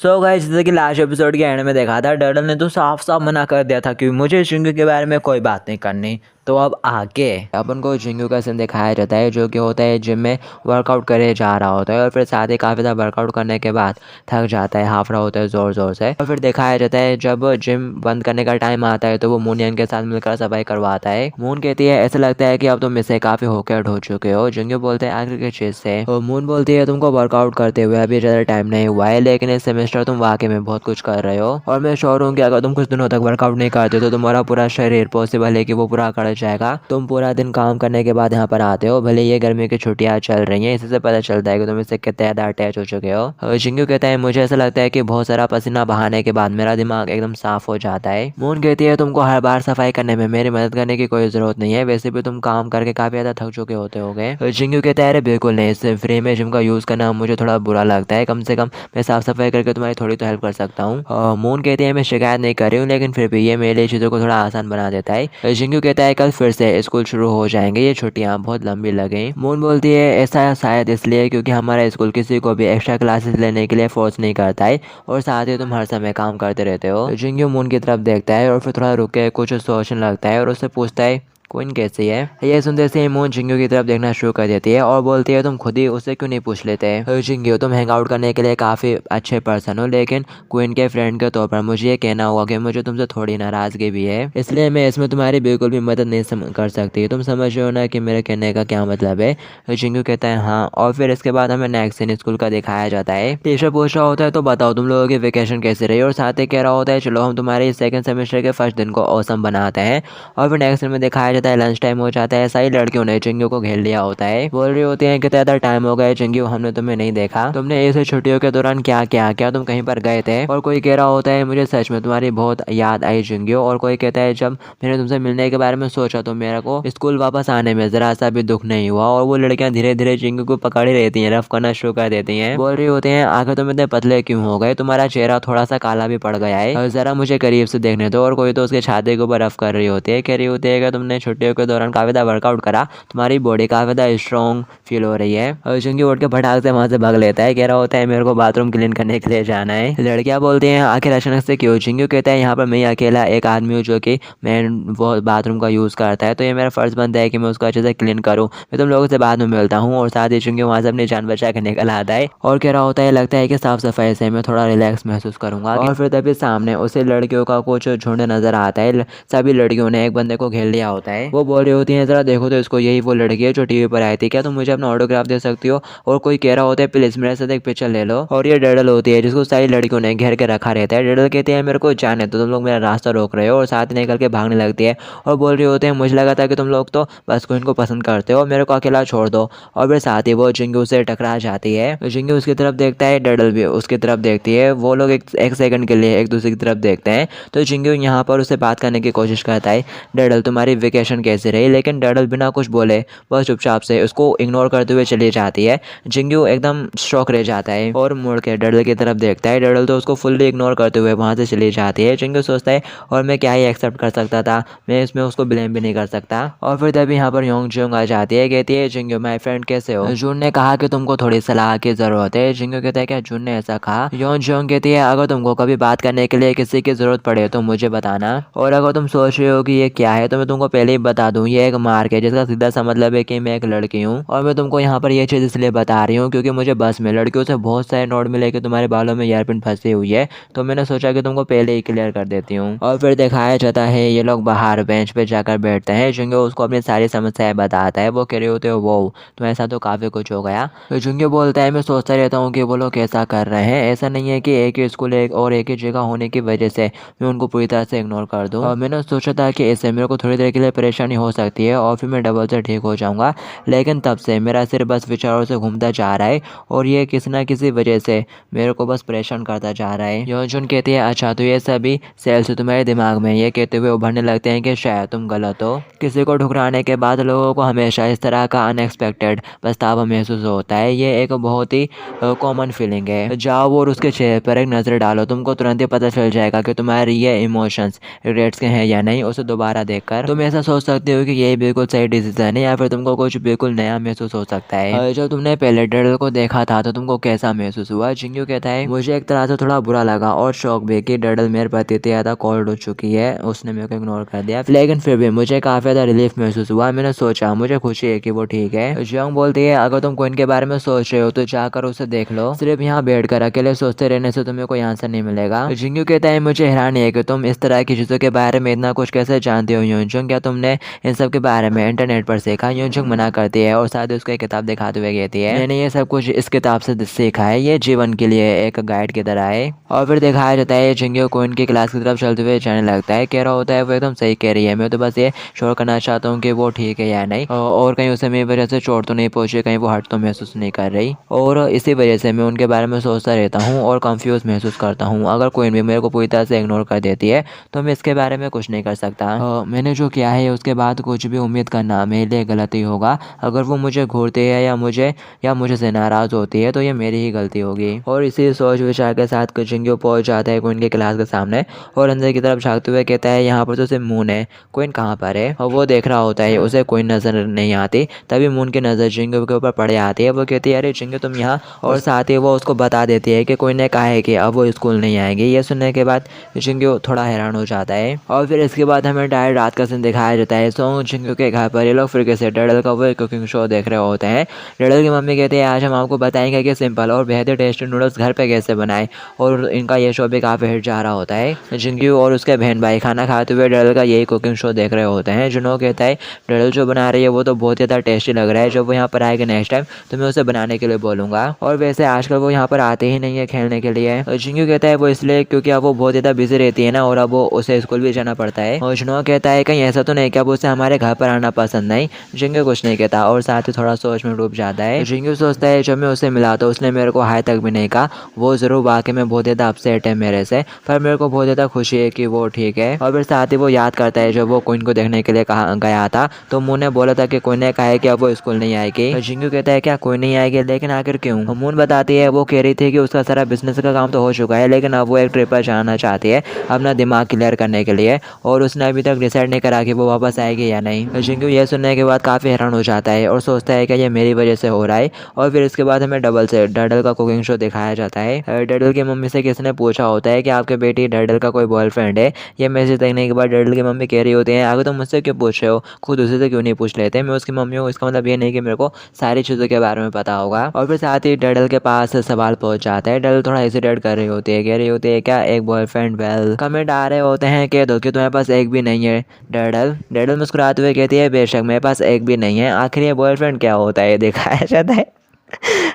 So guys, जैसे कि last episode के एंड में देखा था, डर्डल ने तो साफ साफ मना कर दिया था कि मुझे चिंगू के बारे में कोई बात नहीं करनी। तो अब आगे अपन को चिंगू का सीन दिखाया जाता है, जो कि होता है जिम में वर्कआउट करे जा रहा होता है और फिर साथ ही काफ़ी ज़्यादा वर्कआउट करने के बाद थक जाता है, हाफ रहा होता है ज़ोर ज़ोर से। और फिर दिखाया जाता है जब जिम बंद करने का टाइम आता है तो वो मूनियन के साथ मिलकर सफाई करवाता है। मून कहती है ऐसा लगता है कि अब तुम इससे काफ़ी होकर हो चुके हो। चिंगू बोलते हैं आखिर किस चीज़ से। और मून बोलती है तुमको वर्कआउट करते हुए अभी ज़्यादा टाइम नहीं हुआ है, लेकिन इस सेमेस्टर तुम वाकई में बहुत कुछ कर रहे हो और मैं श्योर हूँ कि अगर तुम कुछ दिनों तक वर्कआउट नहीं करते तो तुम्हारा पूरा शरीर पॉसिबल है कि वो पूरा कर जाएगा। तुम पूरा दिन काम करने के बाद यहाँ पर आते हो, भले ये गर्मी की छुट्टियाँ चल रही हैं, इससे पता चलता है कि तुम इससे कितने ज़्यादा अटैच हो चुके हो। और चिंगू कहता है मुझे ऐसा लगता है कि बहुत सारा पसीना बहाने के बाद मेरा दिमाग एकदम साफ हो जाता है। मून कहती है तुमको हर बार सफाई करने में मेरी मदद करने की कोई ज़रूरत नहीं है, वैसे भी तुम काम करके काफ़ी ज़्यादा थक चुके होगे। चिंगू कहता है अरे बिल्कुल नहीं, इस फ्री में जिम का यूज़ करना मुझे थोड़ा बुरा लगता है, कम से कम मैं साफ सफाई करके तुम्हारी थोड़ी तो हेल्प कर सकता हूँ। मून कहती है मैं शिकायत नहीं कर रही हूँ, लेकिन फिर भी ये मेरे लिए चीज़ों को थोड़ा आसान बना देता है। चिंगू कहता है कल फिर से स्कूल शुरू हो जाएंगे, ये छुट्टियाँ बहुत लंबी लगें। मून बोलती है ऐसा शायद इसलिए क्योंकि हमारा स्कूल किसी को भी एक्स्ट्रा क्लासेस लेने के लिए फोर्स नहीं करता है और साथ ही तुम हर समय काम करते रहते हो। चिंगू मून की तरफ देखता है और फिर थोड़ा रुक के कुछ सोचने लगता है और उससे पूछता है क्वीन कैसी है। ये सुनते से मून चिंगू की तरफ देखना शुरू कर देती है और बोलती है तुम खुद ही उससे क्यों नहीं पूछ लेते। चिंगू तुम हैंग आउट करने के लिए काफ़ी अच्छे पर्सन हो, लेकिन क्वीन के फ्रेंड के तौर पर मुझे ये कहना होगा कि मुझे तुमसे थोड़ी नाराज़गी भी है, इसलिए मैं इसमें तुम्हारी बिल्कुल भी मदद नहीं कर सकती। तुम समझ रहे हो ना कि मेरे कहने का क्या मतलब है। चिंगू कहता है हाँ। और फिर इसके बाद हमें नेक्स्ट सीन स्कूल का दिखाया जाता है। टीचर पूछ रहा होता है तो बताओ तुम लोगों की वेकेशन कैसे रही, और साथ ही कह रहा होता है चलो हम तुम्हारे सेकंड सेमेस्टर के फर्स्ट दिन को औसम बनाते हैं। और फिर नेक्स्ट सीन में दिखाया जाता है लंच टाइम हो जाता है, सारी लड़कियों ने चिंगू को घेर लिया होता है, बोल रही होती हैं कि ज़्यादा टाइम हो गया चिंगू, हमने तुम्हें नहीं देखा, तुमने ऐसे छुट्टियों के दौरान क्या किया, क्या तुम कहीं पर गए थे। और कोई कह रहा होता है मुझे सच में तुम्हारी बहुत याद आई चिंगू। और कोई कहता है जब मैंने तुमसे मिलने के बारे में सोचा तो मेरे को स्कूल वापस आने में जरा सा भी दुख नहीं हुआ। और वो लड़कियां धीरे धीरे चिंगू को पकड़ ही रहती हैं, रफ करना शुरू कर देती हैं, बोल रही होती हैं आखिर तुम इतने पतले क्यों हो गए, तुम्हारा चेहरा थोड़ा सा काला भी पड़ गया है, जरा मुझे करीब से देखने दो। और कोई तो उसके छाती के ऊपर रफ कर रही होती है, कह रही होती है कि तुमने छुट्टियों के दौरान काफी ज्यादा वर्कआउट करा, तुम्हारी बॉडी काफी ज्यादा स्ट्रॉन्ग फील हो रही है। और चिंगू उठ के फटाक से वहां से भाग लेता है, कह रहा होता है मेरे को बाथरूम क्लीन करने के लिए जाना है। लड़कियां बोलती हैं आखिर अचानक से क्यों। चिंगू कहता है यहाँ पर मैं अकेला एक आदमी हूँ जो कि मैं वो बाथरूम का यूज़ करता है, तो ये मेरा फर्ज बनता है कि मैं उसको अच्छे से क्लीन करूँ। मैं तुम लोगों से बाद में मिलता हूँ। और साथ ही चिंगू वहाँ से अपनी जान बचा के निकल आता है और कह रहा होता है लगता है कि साफ सफाई से मैं थोड़ा रिलैक्स महसूस करूंगा। और फिर तभी सामने उसे लड़कियों का कुछ झुंड नजर आता है, सभी लड़कियों ने एक बंदे को घेर लिया होता है। वो बोल रही होती है जरा देखो तो इसको, यही वो लड़की है जो टीवी पर आई थी, क्या तुम मुझे अपना ऑटोग्राफ दे सकती हो। और कोई कह रहा होता है प्लीज मेरे साथ एक पिक्चर ले लो। और ये डर्डल होती है जिसको सारी लड़कियों ने घेर के रखा रहता है। डर्डल कहते हैं मेरे को जाने तो तुम लोग मेरा रास्ता रोक रहे हो, और साथ ही निकल के भागने लगती है और बोल रही होते हैं मुझे लगा था कि तुम लोग तो बस क्वीन को पसंद करते हो, मेरे को अकेला छोड़ दो। और फिर साथ ही वो चिंगू से टकरा जाती है। चिंगू उसकी तरफ देखता है, डर्डल भी उसकी तरफ देखती है, वो लोग एक सेकंड के लिए एक दूसरे की तरफ देखते हैं। तो चिंगू यहाँ पर उसे बात करने की कोशिश करता है, डर्डल तुम्हारी वेकेशन कैसे रही। लेकिन डर्डल बिना कुछ बोले बस चुपचाप से उसको इग्नोर करते हुए चली जाती है। चिंगू एकदम शॉक रह जाता है और मुड़ के डर्डल की तरफ देखता है, डर्डल तो उसको फुल्ली इग्नोर करते हुए वहाँ से चली जाती है। चिंगू सोचता है और मैं क्या ही एक्सेप्ट कर सकता था, मैं इसमें उसको ब्लेम भी नहीं कर सकता। और फिर तभी यहाँ पर योंगजूंग आ जाती है, कहती है चिंगू माय फ्रेंड कैसे हो, जून ने कहा कि तुमको थोड़ी सलाह की जरूरत है। चिंगू कहता है क्या जून ने ऐसा कहा। योंगजूंग कहती है अगर तुमको कभी बात करने के लिए किसी की जरूरत पड़े तो मुझे बताना, और अगर तुम सोच रहे हो कि ये क्या है तो मैं तुमको पहले ही बता दूं, ये एक मार्क है जिसका सीधा सा मतलब है कि मैं एक लड़की हूँ। और मैं तुमको यहाँ पर ये चीज़ इसलिए बता रही हूँ क्योंकि मुझे बस में लड़कियों से बहुत सारे नोट मिले कि तुम्हारे बालों में ईयरपिन फंसी हुई है, तो मैंने सोचा कि तुमको पहले ही क्लियर कर देती हूँ। और फिर दिखाया जाता है ये लोग बाहर बेंच पे जाकर बैठते हैं, चिंगू उसको अपनी सारी समस्याएं बताता है। वो कह रहे होते हो वो तो ऐसा तो काफ़ी कुछ हो गया। तो चिंगू बोलता है मैं सोचता रहता हूँ कि वो लोग कैसा कर रहे हैं, ऐसा नहीं है कि एक ही स्कूल एक और एक ही जगह होने की वजह से मैं उनको पूरी तरह से इग्नोर कर दूँ। और मैंने सोचा था कि इससे मेरे को थोड़ी देर के लिए परेशानी हो सकती है और फिर मैं डबल से ठीक हो जाऊँगा, लेकिन तब से मेरा सिर बस विचारों से घूमता जा रहा है और ये किसी ना किसी वजह से मेरे को बस परेशान करता जा रहा है। योंजून कहती है अच्छा तो ये सभी सेल्स तुम्हारे दिमाग में, ये कहते हुए उभरने लगते हैं कि शायद तुम गलत हो। किसी को ठुकराने के बाद लोगों को हमेशा इस तरह का अनएक्सपेक्टेड पछतावा महसूस होता है, ये एक बहुत ही कॉमन फीलिंग है। जाओ और उसके चेहरे पर एक नज़र डालो, तुमको तुरंत ही पता चल जाएगा कि तुम्हारे ये इमोशंस रिग्रेट्स के हैं या नहीं, उसे दोबारा देखकर तुम ऐसा सोच सकते हो कि ये बिल्कुल सही डिसीजन है या फिर तुमको कुछ बिल्कुल नया महसूस हो सकता है। जब तुमने पहले डर्डल को देखा था तो तुमको कैसा महसूस हुआ? जिंगू कहता है मुझे एक तरह से थोड़ा बुरा लगा और शौक भी कि डर्डल मेरे प्रति इतनी ज़्यादा कोल्ड हो चुकी है, उसने मेरे को इग्नोर कर दिया, लेकिन फिर भी मुझे काफ़ी ज़्यादा रिलीफ महसूस हुआ। मैंने सोचा मुझे खुशी है कि वो ठीक है। जियोंग बोलती है अगर तुम क्वीन के बारे में सोच रहे हो तो जाकर उसे देख लो, सिर्फ यहाँ बैठ कर अकेले सोचते रहने से तुम्हें कोई आंसर नहीं मिलेगा। जिंगू कहता है मुझे हैरानी है कि तुम इस तरह की चीज़ों के बारे में इतना कुछ कैसे जानते हो यूनजुंग, क्या तुमने इन सब के बारे में इंटरनेट पर सीखा? यूनजुंग मना करती है और साथ ही उसको एक किताब दिखाते हुए कहती है मैंने ये सब कुछ इस किताब से सीखा है, ये जीवन के लिए एक गाइड की तरह है। और फिर दिखाया जाता है जिंगू क्वीन की क्लास की तरफ चलते हुए जाने लगता है, कह रहा होता है वो एकदम सही कह रही है, मैं तो बस ये श्योर करना चाहता हूँ कि वो ठीक है या नहीं, और कहीं उसे मेरी वजह से चोट तो नहीं पहुंची, कहीं वो हर्ट तो महसूस नहीं कर रही, और इसी वजह से मैं उनके बारे में सोचता रहता हूँ और कंफ्यूज महसूस करता हूँ। अगर कोई भी मेरे को पूरी तरह से इग्नोर कर देती है तो मैं इसके बारे में कुछ नहीं कर सकता। मैंने जो किया है उसके बाद कुछ भी उम्मीद करना मेरे लिए गलती होगा। अगर वो मुझे घूरती है या मुझे से नाराज़ होती है तो ये मेरी ही गलती होगी। और इसी सोच विचार के साथ जिंगू पहुँच जाता है क्वीन की क्लास के सामने और अंदर की तरफ झाँकते हुए कहता है यहाँ पर तो सिर्फ मून है, क्वीन कहाँ पर है? और वो देख रहा होता है, उसे कोई नज़र नहीं आती। तभी मून की नज़र जिंगू के ऊपर पड़े आती है। वो कहती है अरे जिंगू तुम यहाँ, और साथ ही वो उसको बता देती है कि क्वीन ने कहा है कि अब वो स्कूल नहीं आएगी। ये सुनने के बाद जिंगू थोड़ा हैरान हो जाता है। और फिर इसके बाद हमें डायरेक्ट रात का सीन दिखाया जाता है। सो जिंगू के घर पर ये लोग फिर से डर्डल का वो कुकिंग शो देख रहे होते हैं। डर्डल की मम्मी कहती है आज हम आपको बताएंगे कि सिंपल और बेहद टेस्टी नूडल्स घर पे कैसे बनाएं, और इनका ये शो भी काफ़ी हिट जा रहा होता है। जिंगू और उसके बहन भाई खाना खाते हुए डर्डल का यही कुकिंग शो देख रहे होते हैं। जुनो कहता है डर्डल जो बना रही है वो तो बहुत ज़्यादा टेस्टी लग रहा है, जब वो यहाँ पर आएगी नेक्स्ट टाइम तो मैं उसे बनाने के लिए बोलूँगा, और वैसे आजकल वो यहाँ पर आते ही नहीं है खेलने के लिए। जिंगू कहता है वो इसलिए क्योंकि अब वो बहुत ज़्यादा बिजी रहती है ना, और अब वो उसे स्कूल भी जाना पड़ता है। और जुनो कहता है कहीं ऐसा तो नहीं कि अब उसे हमारे घर पर आना पसंद नहीं? जिंगू कुछ नहीं कहता और साथ ही थोड़ा सोच में डूब जाता है। जिंगू सोचता है जब मैं उसे मिला तो उसने मेरे को हाय तक भी नहीं कहा, वो ज़रूर वाकई में बहुत ज़्यादा अपसेट है मेरे से, पर मेरे को बहुत ज़्यादा खुशी है कि वो ठीक है। और फिर साथ ही वो याद करता है जब वो क्वीन को देखने के लिए गया था तो मून ने बोला था कि क्वीन ने कहा है कि अब वो स्कूल नहीं आएगी। जिंगू कहता है क्या क्वीन नहीं आएगी, लेकिन आखिर क्यों? मून बताती है वो कह रही थी कि उसका सारा बिजनेस का काम तो हो चुका है, लेकिन अब वो एक ट्रिप पर जाना चाहती है अपना दिमाग क्लियर करने के लिए, और उसने अभी तक डिसाइड नहीं करा कि वो वापस आएगी या नहीं। जिंगू ये सुनने के बाद काफ़ी हैरान हो जाता है और सोचता है कि ये मेरी वजह से हो रहा है। और फिर इसके बाद हमें डर्डल का कुकिंग शो दिखाया जाता है। डर्डल की मम्मी से किसने पूछा होता है कि आपके बेटी डर्डल का कोई बॉयफ्रेंड है? ये मैसेज देखने के बाद डर्डल की मम्मी कह रही होती है आगे तुम मुझसे क्यों पूछ रहे हो, खुद उसी से क्यों नहीं पूछ लेते, मैं उसकी मम्मी हूँ, इसका मतलब ये नहीं कि मेरे को सारी चीज़ों के बारे में पता होगा। और फिर साथ ही डर्डल के पास सवाल पहुंच जाता है। डर्डल थोड़ा हेजिटेट कर रही होती है, कह रही होती है क्या एक बॉयफ्रेंड? वेल कमेंट आ रहे होते हैं कह दो कि तुम्हारे पास एक भी नहीं है। डर्डल मुस्कुराते हुए कहती है बेशक मेरे पास एक भी नहीं है, आखिर ये बॉयफ्रेंड क्या होता है दिखाया जाता है।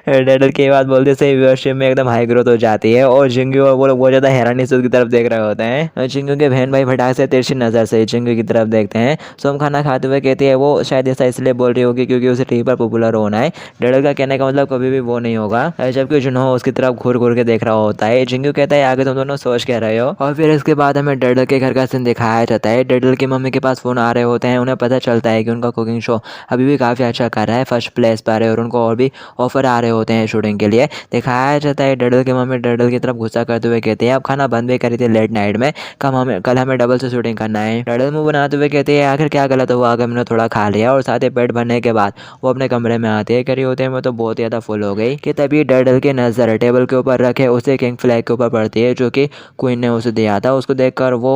डर्डल की बात बोलते से व्यूअरशिप में एकदम हाई ग्रोथ हो जाती है और जिंगू और वो लोग बहुत ज़्यादा हैरानी से उसकी तरफ देख रहे होते हैं। जिंगू के बहन भाई फटाक से तिरछी नज़र से जिंगू की तरफ देखते हैं। सोम खाना खाते हुए कहती है वो शायद ऐसा इसलिए बोल रही होगी क्योंकि उसे टीवी पर पॉपुलर होना है। डर्डल का कहने का मतलब कभी भी वो नहीं होगा, जबकि जुनहो उसकी तरफ घूर घूर के देख रहा होता है। जिंगू कहता है आगे तुम दोनों सोच कह रहे हो। और फिर इसके बाद हमें डर्डल के घर का सीन दिखाया जाता है। डर्डल की मम्मी के पास फ़ोन आ रहे होते हैं, उन्हें पता चलता है कि उनका कुकिंग शो अभी भी काफ़ी अच्छा कर रहा है, फर्स्ट प्लेस पर है, और उनको और भी ऑफर आ रहे होते हैं शूटिंग के लिए। दिखाया जाता है डर्डल की मम्मी डर्डल की तरफ गुस्सा करते हुए कहते हैं अब खाना बंद भी करी थी लेट नाइट में, कल हमें डबल से शूटिंग करना है। डर्डल मुंह बनाते हुए कहते हैं आखिर क्या गलत हुआ अगर मैंने थोड़ा खा लिया, और साथ ही पेट भरने के बाद वो अपने कमरे में आते हैं। करी होते हैं मैं तो बहुत ज़्यादा फुल हो गई कि तभी डर्डल की नज़र टेबल के ऊपर रखे उसे किंग फ्लैग के ऊपर पड़ती है जो कि क्वीन ने उसे दिया था। उसको देखकर वो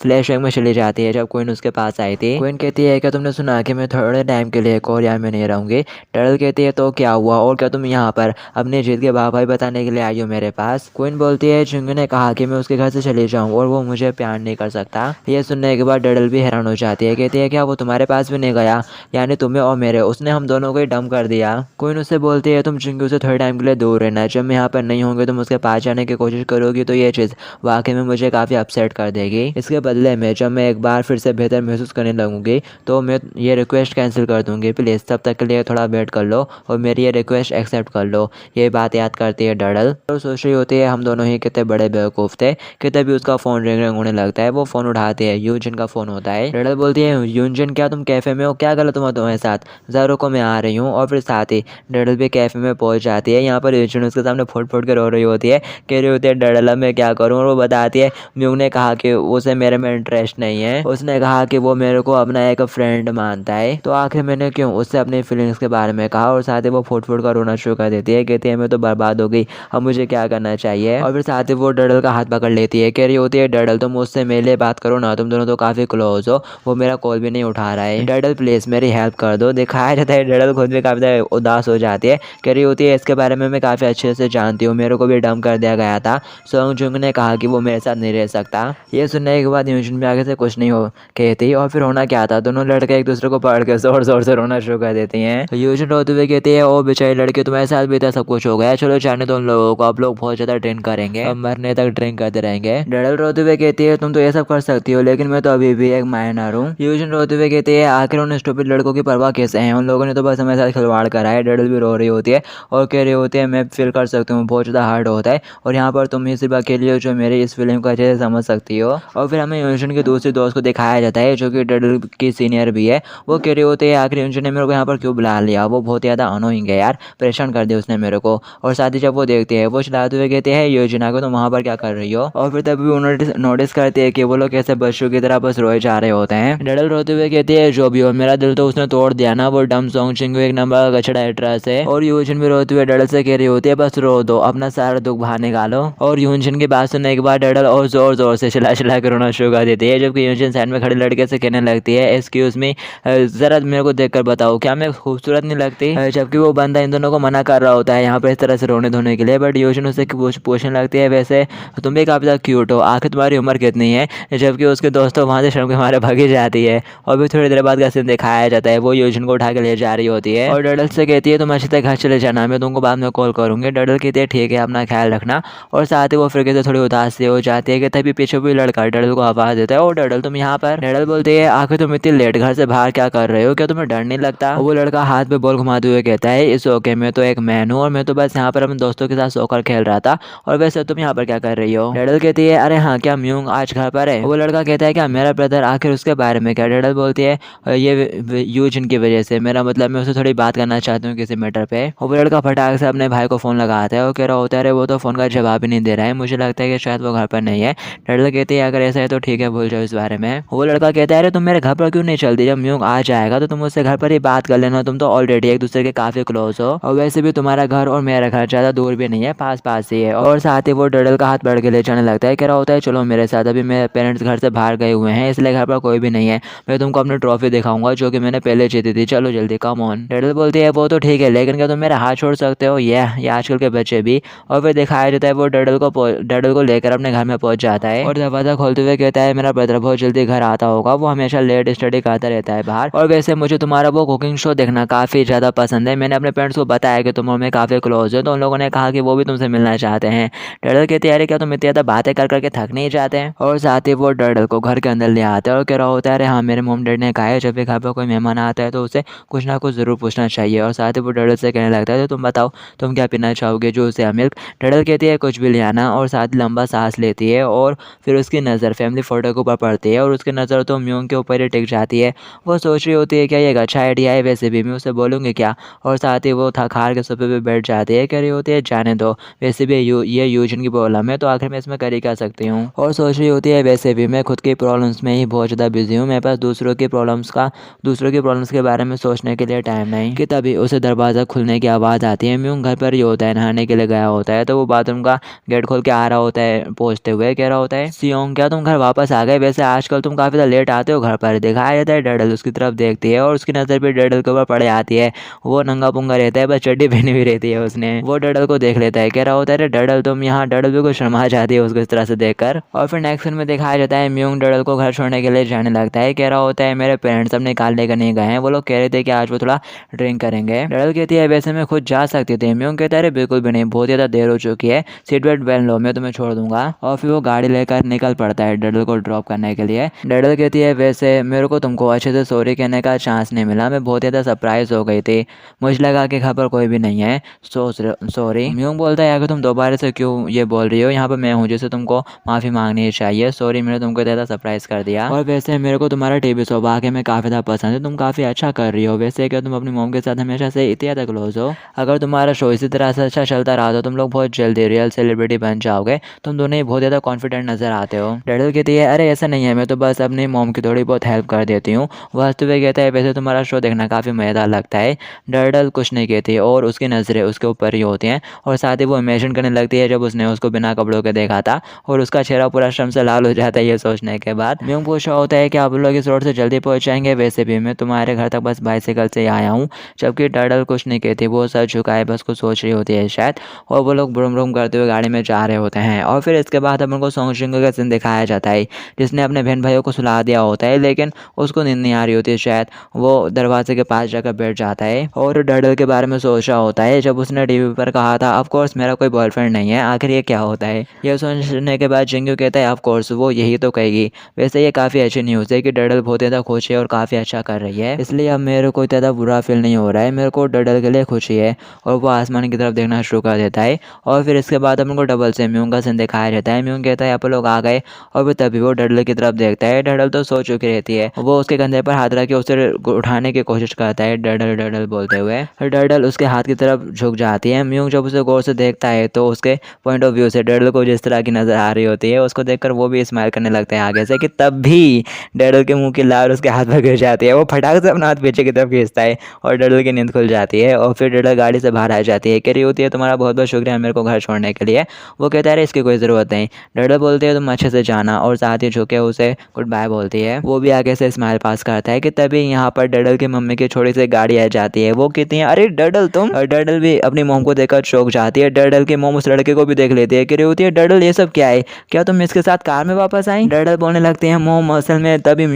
फ्लैशबैक में चली जाती है जब क्वीन उसके पास आई थी। क्वीन कहती है क्या तुमने सुना कि मैं थोड़े टाइम के लिए कोरिया में नहीं रहूँगी? डर्डल कहती है तो क्या हुआ, और क्या तुम यहाँ पर अपने जीत के भाई बताने के लिए आई हो मेरे पास? क्वीन बोलती है जिंगू ने कहा कि मैं उसके घर से चली जाऊँ और वो मुझे प्यार नहीं कर सकता। ये सुनने के बाद डर्डल भी हैरान हो जाती है, कहती है क्या वो तुम्हारे पास भी नहीं गया, यानी तुम्हें और मेरे उसने हम दोनों को ही डंप कर दिया? क्वीन उससे बोलती है तुम जिंगू से थोड़े टाइम के लिए दूर रहना, जब मैं यहाँ पर नहीं होंगे तुम उसके पास जाने की कोशिश करोगी तो ये चीज़ वाकई में मुझे काफ़ी अपसेट कर देगी। इसके बदले में जब मैं एक बार फिर से बेहतर महसूस करने लगूंगी तो मैं ये रिक्वेस्ट कैंसिल कर दूंगी, प्लीज़ तब तक के लिए थोड़ा वेट कर लो और मेरी ये रिक्वेस्ट रिक्वेस्ट एक्सेप्ट कर लो। ये बात याद करती है डडल और सोच रही होती है हम दोनों ही कितने बड़े बेवकूफ़ थे कि तभी उसका फ़ोन रिंग रिंग होने लगता है। वो फ़ोन उठाती है, यूजिन का फ़ोन होता है। डडल बोलती है यूजिन क्या तुम कैफ़े में हो, क्या गलत हुआ तुम्हारे साथ, ज़रा रुको मैं आ रही हूँ। और फिर साथ ही डडल भी कैफ़े में पहुँच जाती है। यहाँ पर यूजिन उसके सामने फुट फुट कर रो रही होती है, कह रही होती है डडल अब मैं क्या करूँ। और वो बताती है म्यूंग ने कहा कि उसे मेरे में इंटरेस्ट नहीं है, उसने कहा कि वो मेरे को अपना एक फ्रेंड मानता है। तो आखिर मैंने क्यों उससे अपनी फीलिंग्स के बारे में कहा। और साथ ही वो फुट फुट कर रोना शुरू कर देती है, कहती है मैं तो बर्बाद हो गई, अब मुझे क्या करना चाहिए। और फिर साथ ही वो डडल का हाथ पकड़ लेती है, कह रही होती है डडल तुम मुझसे मेले बात करो ना, तुम दोनों तो काफ़ी क्लोज हो, वो मेरा कॉल भी नहीं उठा रहा है, डडल प्लीज़ मेरी हेल्प कर दो। दिखाया जाता है डडल खुद भी काफ़ी ज़्यादा उदास हो जाती है, कह रही होती है इसके बारे में मैं काफ़ी अच्छे से जानती हूँ, मेरे को भी डम कर दिया गया था, सोंग जुंग ने कहा कि वो मेरे साथ नहीं रह सकता। ये सुनने के बाद यूजिन भी आगे से कुछ नहीं हो कहती। और फिर होना क्या था, दोनों लड़के एक दूसरे को पकड़ के जोर जोर से रोना शुरू कर देती हैं। तो यूजिन रोते हुए कहती है ओ बेचारी लड़के तुम्हारे साथ भी था, सब कुछ हो गया, चलो जाने दो उन लोगों को, आप लोग बहुत ज़्यादा ड्रिंक करेंगे, अब मरने तक ड्रिंक करते रहेंगे। डडल रोते हुए कहती है तुम तो ये सब कर सकती हो लेकिन मैं तो अभी भी एक माइनर हूँ। यूजिन रोते हुए कहती है आखिर उन स्टूपिड लड़कों की परवाह कैसे है, उन लोगों ने तो बस हमारे साथ खिलवाड़ करा है। डडल भी रो रही होती है और कह रही होती है मैं फील कर सकती हूँ, बहुत ज़्यादा हार्ड होता है और यहाँ पर तुम ही सिर्फ अकेली हो जो मेरी इस फीलिंग को अच्छे से समझ सकती हो। और फिर हमें यूजिन की दूसरी दोस्त को दिखाया जाता है जो कि डडल की सीनियर भी है। वो कह रही होती है आखिर यूजिन ने मेरे को यहाँ पर क्यों बुला लिया, वो बहुत ज़्यादा अनोइंग है यार, परेशान कर दिया उसने मेरे को। और साथ ही जब वो देखती है वो चलाते हुए कहते हैं यूजिन आगे तुम वहाँ पर क्या कर रही हो। और फिर तभी वो नोटिस करते हैं कि वो लोग कैसे बच्चों की तरह बस रोए जा रहे होते हैं। डडल रोते हुए कहती है जो भी हो मेरा दिल तो उसने तोड़ दिया ना, वो डम सोंग चिंग एक नंबर का कचड़ा एट्रस है। और यूजिन भी रोते हुए डडल से कह रही होती है बस रो दो, अपना सारा दुख बाहर निकालो। और यूजिन की बात सुनने के बाद डडल और जोर जोर से चिल्ला चिल्ला कर रोना शुरू कर देती है, जबकि यूजिन साइड में खड़े लड़के से कहने लगती है एक्सक्यूज मी जरा मेरे को देखकर बताओ क्या मैं खूबसूरत नहीं लगती। जबकि वो बंदा इन दोनों को मना कर रहा होता है यहाँ पर इस तरह से रोने धोने के लिए, बट यूजिन उससे पूछने लगती है वैसे तुम भी काफ़ी ज़्यादा क्यूट हो, आखिर तुम्हारी उम्र कितनी है। जबकि उसके दोस्तों वहाँ से शर्म के मारे भागी जाती है। और फिर थोड़ी देर बाद का सीन दिखाया जाता है, वो यूजिन को उठा के ले जा रही होती है और डडल से कहती है तुम अच्छे से घर चले जाना, मैं तुमको बाद में कॉल करूँगी। डडल कहती है ठीक है अपना ख्याल रखना। और साथ ही वो फिर से थोड़ी उदास से हो जाती है कि तभी पीछे भी लड़का डडल को आवाज़ देता है और डडल तुम यहाँ पर। डडल बोलती है आखिर तुम इतनी लेट घर से बाहर क्या कर रहे हो, क्या तुम्हें डर नहीं लगता। वो लड़का हाथ पे बॉल घुमाते हुए कहता है इस ओके मैं तो एक मैन हूँ और मैं तो बस यहाँ पर अपने दोस्तों के साथ सोकर खेल रहा था, और वैसे तुम यहाँ पर क्या कर रही हो। डडल कहती है अरे हाँ क्या म्यूंग आज घर पर है। वो लड़का कहता है क्या मेरा ब्रदर, आखिर उसके बारे में क्या। डडल बोलती है ये यूजिन की वजह से, मेरा मतलब मैं उससे थोड़ी बात करना चाहती हूँ किसी मैटर पे। वो लड़का फटाक से अपने भाई को फ़ोन लगाता है और कह रहा होता है वो तो फ़ोन का जवाब ही नहीं दे रहा है, मुझे लगता है कि शायद वो घर पर नहीं है। डडल कहती है अगर ऐसा है तो ठीक है भूल जाओ इस बारे में। वो लड़का कहता है अरे तुम मेरे घर पर क्यों नहीं चलती, जब म्यूंग आ जाएगा तो तुम उससे घर पर ही बात कर लेना, तुम तो ऑलरेडी एक दूसरे के काफ़ी क्लोज हो और वैसे भी तुम्हारा घर और मेरा घर ज़्यादा दूर भी नहीं है, पास पास ही है। और साथ ही वो डडल का हाथ पकड़ के ले जाने लगता है, कह रहा होता है चलो मेरे साथ, अभी मेरे पेरेंट्स घर से बाहर गए हुए हैं इसलिए घर पर कोई भी नहीं है, मैं तुमको अपनी ट्रॉफी दिखाऊंगा जो कि मैंने पहले जीती थी, चलो जल्दी कम ऑन। डडल बोलती है वो तो ठीक है लेकिन क्या तुम मेरा हाथ छोड़ सकते हो, ये आजकल के बच्चे भी। और फिर दिखाया जाता है वो डडल को लेकर अपने घर में पहुंच जाता है और दरवाजा खोलते हुए कहता है मेरा ब्रदर बहुत जल्दी घर आता होगा, वो हमेशा लेट स्टडी करता रहता है बाहर, और वैसे मुझे तुम्हारा वो कुकिंग शो देखना काफ़ी ज़्यादा पसंद है, मैंने अपने पेरेंट्स को बताया कि तुम हमें काफ़ी क्लोज हो तो उन लोगों ने कहा कि वो भी तुमसे मिलना चाहते हैं। डडल कहती है अरे क्या तुम इतनी ज़्यादा बातें कर करके थक नहीं जाते हैं। और साथ ही वो डडल को घर के अंदर ले आते हैं और कह रहा होता है अरे हाँ मेरे मॉम डैड ने कहा है जब भी घर पर कोई मेहमान आता है तो उसे कुछ ना कुछ ज़रूर पूछना चाहिए। और साथ ही वो डडल से कहने लगता है तो तुम बताओ तुम क्या पीना चाहोगे, जूस या मिल्क। डडल कहती है कुछ भी ले आना, और साथ लंबा सांस लेती है और फिर उसकी नज़र फैमिली फ़ोटो के ऊपर पड़ती है और उसकी नज़र तो म्यूंग के ऊपर ही टिक जाती है। वो सोच रही होती है क्या ये एक अच्छा आइडिया है, वैसे भी मैं उसे बोलूँगी क्या। और साथ ही वो थक हार के सोफे पे बैठ जाती है, कह रही होती है जाने दो, वैसे भी ये यूजिन की प्रॉब्लम है तो आखिर मैं इसमें कर ही क्या सकती हूँ। और सोच रही होती है वैसे भी मैं खुद की प्रॉब्लम्स में ही बहुत ज़्यादा बिजी हूँ, मेरे पास दूसरों की प्रॉब्लम्स के बारे में सोचने के लिए टाइम नहीं। कि तभी उसे दरवाज़ा खुलने की आवाज़ आती है, म्यूंग घर पर ही होता है, नहाने के लिए गया होता है, तो वो बाथरूम का गेट खोल के आ रहा होता है पहुँचते हुए, कह रहा होता है सियोंग क्या तुम घर वापस आ गए, वैसे आजकल तुम काफ़ी ज़्यादा लेट आते हो घर पर। दिखाया जाता है डडल उसकी तरफ देखती है और उसकी नज़र भी डडल के ऊपर पड़ जाती है, वो नंगा पुंगा रहता है, बस चड्डी पहनी हुई रहती है उसने। वो डडल को देख लेता है, कह रहा होता है अरे डडल तुम यहाँ। डडल भी कुछ शर्मा जाती है उसको इस तरह से देखकर। और फिर नेक्स्ट सीन में दिखाया जाता है म्यूंग डडल को घर छोड़ने के लिए जाने लगता है, कह रहा होता है मेरे पेरेंट्स अपने कार लेकर नहीं गए हैं, वो लोग कह रहे थे कि आज वो थोड़ा ड्रिंक करेंगे। डडल कहती है वैसे मैं खुद जा सकती थी। म्यूंग कहता है अरे बिल्कुल भी नहीं, बहुत ज़्यादा देर हो चुकी है, सीट बेल्ट पहन लो, मैं तुम्हें छोड़ दूंगा। और फिर वो गाड़ी लेकर निकल पड़ता है डडल को ड्रॉप करने के लिए। डडल कहती है वैसे मेरे को तुमको अच्छे से सॉरी कहने का चांस नहीं मिला, मैं बहुत ज़्यादा सरप्राइज हो गई थी, मुझे लगा कि देखा पर कोई भी नहीं है, सॉरी। म्यूंग बोलता है कि तुम दोबारा से क्यों ये बोल रही हो, यहाँ पर मैं हूँ जिसे तुमको माफ़ी मांगनी चाहिए। सॉरी, मैंने तुमको ज़्यादा सरप्राइज़ कर दिया। और वैसे मेरे को तुम्हारा टीवी शो वाकई में काफ़ी ज़्यादा पसंद है, तुम काफ़ी अच्छा कर रही हो। वैसे क्या तुम अपनी मॉम के साथ हमेशा से इतनी ज़्यादा क्लोज हो? अगर तुम्हारा शो इसी तरह से अच्छा चलता रहा तो तुम लोग बहुत जल्दी रियल सेलिब्रिटी बन जाओगे। तुम दोनों ही बहुत ज़्यादा कॉन्फिडेंट नजर आते हो। डैडल कहती है अरे ऐसा नहीं है, मैं तो बस अपनी मॉम की थोड़ी बहुत हेल्प कर देती हूँ। वास्तविक कहता है वैसे तुम्हारा शो देखना काफ़ी मज़ेदार लगता है। डैडल कुछ नहीं कहती और उसकी नज़रें उसके ऊपर ही होती हैं और साथ ही वो इमेजिन करने लगती है जब उसने उसको बिना कपड़ों के देखा था और उसका चेहरा पूरा शर्म से लाल हो जाता है ये सोचने के बाद। म्यूंग पूछ रहा होता है कि आप लोग इस रोड से जल्दी पहुंच जाएंगे, वैसे भी मैं तुम्हारे घर तक बस बाइसाइकिल से ही आया हूँ। जबकि डैडल कुछ नहीं कहती, वो सर झुकाए बस कुछ सोच रही होती है शायद, और वो लोग ब्रूम ब्रूम करते हुए गाड़ी में जा रहे होते हैं। और फिर इसके बाद अपन को सोंग शिंग का सीन दिखाया जाता है जिसने अपने बहन भाइयों को सुला दिया होता है, लेकिन उसको नींद नहीं आ रही होती है शायद। वो दरवाजे के पास जाकर बैठ जाता है और डैडल के बारे में सोच रहा होता है जब उसने टीवी पर कहा था ऑफ कोर्स मेरा कोई बॉयफ्रेंड नहीं है, आखिर ये क्या होता है। यह सोचने के बाद जिंगू कहता है ऑफ कोर्स वो यही तो कहेगी। वैसे ये काफ़ी अच्छी न्यूज़ है कि डैडल बहुत ज़्यादा खुश है और काफ़ी अच्छा कर रही है, इसलिए अब मेरे को ज़्यादा बुरा फील नहीं हो रहा है, मेरे को डैडल के लिए खुशी है। और वो आसमान की तरफ देखना शुरू कर देता है। और फिर इसके बाद अपन को डबल से म्यूंग का सीन दिखाया जाता है। म्यूंग कहता है आप लोग आ गए, और फिर तभी वो डैडल की तरफ देखता है। डैडल तो सो चुकी रहती है, वो उसके कंधे पर हाथ रख के उसे उठाने की कोशिश करता है डैडल डैडल बोलते हुए। डैडल उसके हाथ की तरफ झुक जाती है। म्यूंग जब उसे गौर से देखता है तो उसके पॉइंट ऑफ व्यू से डैडल को जिस तरह की नजर आ रही होती है उसको देखकर वो भी स्माइल करने लगता है आगे से, कि तब भी डैडल के मुंह की लार उसके हाथ पर गिर जाती है। वो फटाक से अपना हाथ पीछे की तरफ खींचता है और डैडल की नींद खुल जाती है। और फिर डैडल गाड़ी से बाहर आ जाती है, कह रही होती है तुम्हारा बहुत बहुत शुक्रिया मेरे को घर छोड़ने के लिए। वो कहता है इसकी कोई ज़रूरत नहीं। डैडल बोलती है तुम अच्छे से जाना, और साथ ही झुके उसे गुड बाय बोलती है। वो भी आगे से स्माइल पास करता है कि तभी यहाँ पर डैडल की मम्मी की छोटी सी गाड़ी आ जाती है। वो कहती है अरे डैडल तुम, और डैडल भी अपनी मोम को देखकर चौंक जाती है। डैडल की मोम उस लड़के को भी देख लेती है, कह रही होती है डैडल ये सब क्या है, क्या तुम इसके साथ कार में वापस आई। डैडल बोलने लगते हैं मोम असल में तभी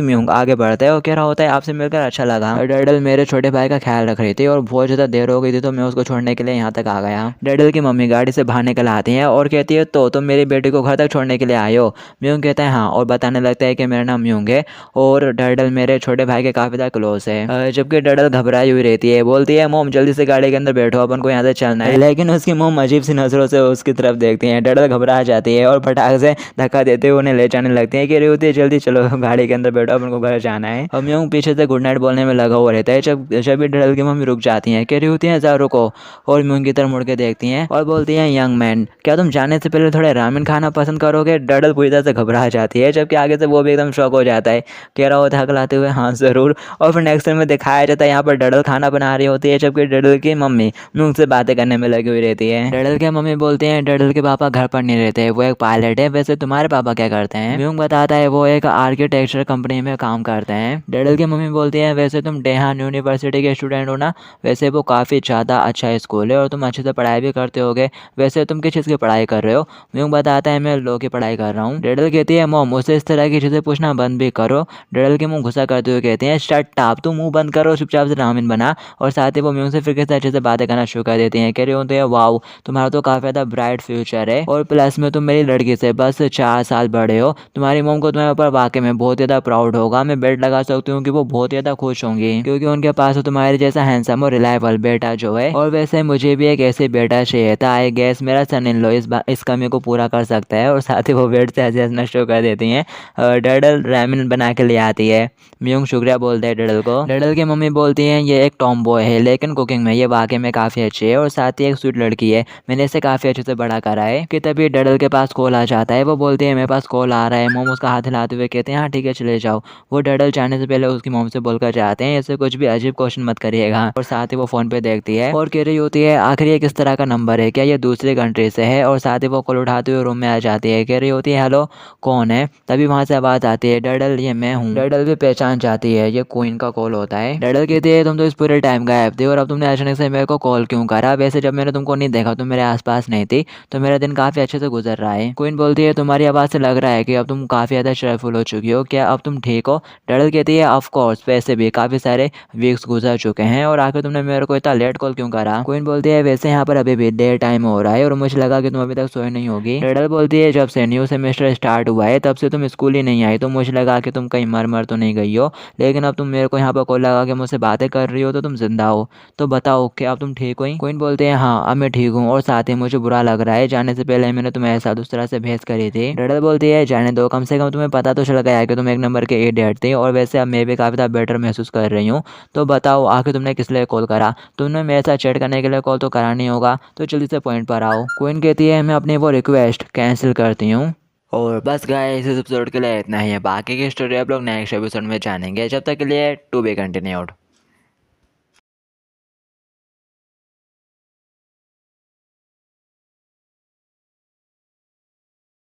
म्यूंग आगे बढ़ता है और कह रहा होता है आपसे मिलकर अच्छा लगा। डैडल मेरे छोटे भाई का ख्याल रख रही थी और बहुत ज़्यादा देर हो गई थी तो मैं उसको छोड़ने के लिए यहाँ तक आ गया। डैडल की मम्मी गाड़ी से बाहर निकल आती है और कहती है तो तुम मेरी बेटी को घर तक छोड़ने के लिए आए हो। म्यूंग कहता है हाँ, और बताने लगता है कि मेरा नाम म्यूंग है और डैडल मेरे छोटे भाई के काफ़ी ज़्यादा क्लोज है। जबकि डैडल घबराई हुई रहती है, बोलती है मोम जल्दी से गाड़ी के अंदर बैठो अपन को यहाँ से चलना है। लेकिन उसकी मोम अजीब सी नजरों से उसकी तरफ देखती है। डैडल घबरा जाती है और फटाक से धक्का देते हुए उन्हें ले जाने लगती है, कह रही होती है जल्दी चलो गाड़ी के अंदर बैठो अपन को घर जाना है। और म्यूंग पीछे से गुड नाइट बोलने में लगा हुआ रहता है जब भी डैडल की मम्मी रुक जाती है, कह रही होती है जा रुको, और म्यूंग की तरफ मुड़ के देखती हैं और बोलती हैं यंग मैन क्या तुम जाने से पहले थोड़े रामेन खाना पसंद करोगे। डैडल पूरी तरह से घबरा जाती है जबकि आगे से वो भी एकदम शॉक हो जाता है, कह रहा होता है हकलाते हुए हाँ ज़रूर। और फिर नेक्स्ट में दिखाया जाता है यहाँ पर डैडल खाना बना रही होती है जबकि डैडल की मम्मी म्यूंग से बातें करने में लगी हुई रहती है। डैडल की मम्मी बोलते हैं डैडल के पापा घर पर नहीं रहते, वो एक पायलट है, वैसे तुम्हारे पापा क्या करते हैं। म्यूंग बताता है वो एक आर्किटेक्चर कंपनी में काम करते हैं। डैडल की मम्मी बोलती है वैसे तुम डेहान यूनिवर्सिटी के स्टूडेंट हो ना, वैसे वो काफ़ी ज़्यादा अच्छा स्कूल है और तुम अच्छे से पढ़ाई भी करते होगे, वैसे तुम किस चीज़ की पढ़ाई कर रहे हो। म्यूंग बताता है मैं लॉ की पढ़ाई कर रहा हूँ। डैडल कहती है मॉम उसे इस तरह की चीज़ें पूछना बंद भी करो। डैडल के मुंह गुस्सा करते हुए कहते हैं शट अप, तुम मुंह बंद करो चुपचाप से रामेन बना। और साथ ही वो म्यूंग से फिर किसी अच्छे से बातें करना शुरू कर देती हैं, कह रही होती है वाओ तुम्हारा तो काफ़ी ज़्यादा ब्राइट फ्यूचर है और प्लस में तुम मेरी लड़की से बस 4 साल बड़े हो, तुम्हारी मॉम को तुम्हारे ऊपर वाकई में बहुत ज़्यादा प्राउड होगा। मैं बेट लगा सकती हूँ कि वो बहुत ज़्यादा खुश होंगी क्योंकि उनके पास तो तुम्हारे जैसा हैंडसम और रिलायबल बेटा जो है। और वैसे मुझे भी एक ऐसे बेटा चाहिए था, आई गेस मेरा सन इन लॉ इस कमी को पूरा कर सकता है। और साथ ही वो बेड से हंसना शुरू कर देती हैं। डैडल रामेन बना के ले आती है। म्यूंग शुक्रिया बोलता है डैडल को। डैडल की मम्मी बोलती हैं ये एक टॉम बॉय है लेकिन कुकिंग में ये वाकई में काफ़ी अच्छी है और साथ ही एक स्वीट लड़की है, मैंने इसे काफ़ी अच्छे से बड़ा करा है। कि तभी डैडल के पास कॉल आ जाता है, वो बोलती है मेरे पास कॉल आ रहा है। मोम उसका हाथ हिलाते हुए कहते हैं हाँ ठीक है चले जाओ। वो डैडल जाने से पहले उसकी मोम से बोलकर जाते हैं ऐसे कुछ भी अजीब क्वेश्चन मत करिएगा। और साथ ही वो फ़ोन पे देखती है और कह रही होती है आखिर ये किस तरह का नंबर है, क्या ये दूसरी कंट्री से है। और साथ ही वो कॉल उठाते हुए रूम में आ जाती है, कह रही होती है हेलो कौन है। तभी वहाँ से आवाज़ आती है डैडल ये मैं हूँ। डैडल भी पहचान जाती है ये क्वीन का कॉल होता है। डैडल कहती है तुम तो इस पूरे टाइम गायब थे और अब तुमने अचानक से मेरे को कॉल क्यों करा, वैसे जब मैंने तुमको नहीं देखा तुम मेरे आसपास नहीं थी तो मेरा दिन काफ़ी अच्छे से गुजर रहा है। क्वीन बोलती है तुम्हारी आवाज़ से लग रहा है कि अब तुम काफ़ी ज़्यादा शेयरफुल हो चुकी हो, क्या अब तुम ठीक हो। डैडल कहती है ऑफ कोर्स, वैसे भी काफ़ी सारे वीक्स गुजर चुके हैं और आखिर तुमने मेरे को इतना लेट कॉल क्यों करा। क्वीन बोलती है वैसे यहाँ पर अभी भी डे टाइम हो रहा है और मुझे लगा कि तुम अभी तक सोए नहीं होगी। डैडल बोलती है जब से न्यू सेमेस्टर स्टार्ट हुआ है तब से तुम स्कूल ही नहीं आई तो मुझे लगा कि तुम कहीं मर तो नहीं गई हो, लेकिन अब तुम मेरे को यहाँ पर कॉल लगा के मुझसे बातें कर रही हो तो तुम जिंदा जिंदा हो, तो बताओ क्या अब तुम ठीक हो? क्वीन बोलते हैं हाँ अब मैं ठीक हूँ और साथ ही मुझे बुरा लग रहा है, जाने से पहले मैंने तुम्हें साथ उस तरह से भेज करी थी। डडल बोलती है जाने दो, कम से कम तुम्हें पता तो चल गया है कि तुम एक नंबर के इडियट थे, और वैसे अब मैं भी काफ़ी ज़्यादा बेटर महसूस कर रही हूँ। तो बताओ आखिर तुमने किस लिए कॉल करा? तुमने मेरे साथ चैट करने के लिए कॉल तो करा नहीं होगा, तो जल्दी से पॉइंट पर आओ। क्वीन कहती है मैं अपनी वो रिक्वेस्ट कैंसिल करती हूँ। और बस गाइस इस एपिसोड के लिए इतना ही है, बाकी की स्टोरी आप लोग नेक्स्ट एपिसोड में जानेंगे। जब तक के लिए टू बी कंटिन्यूड।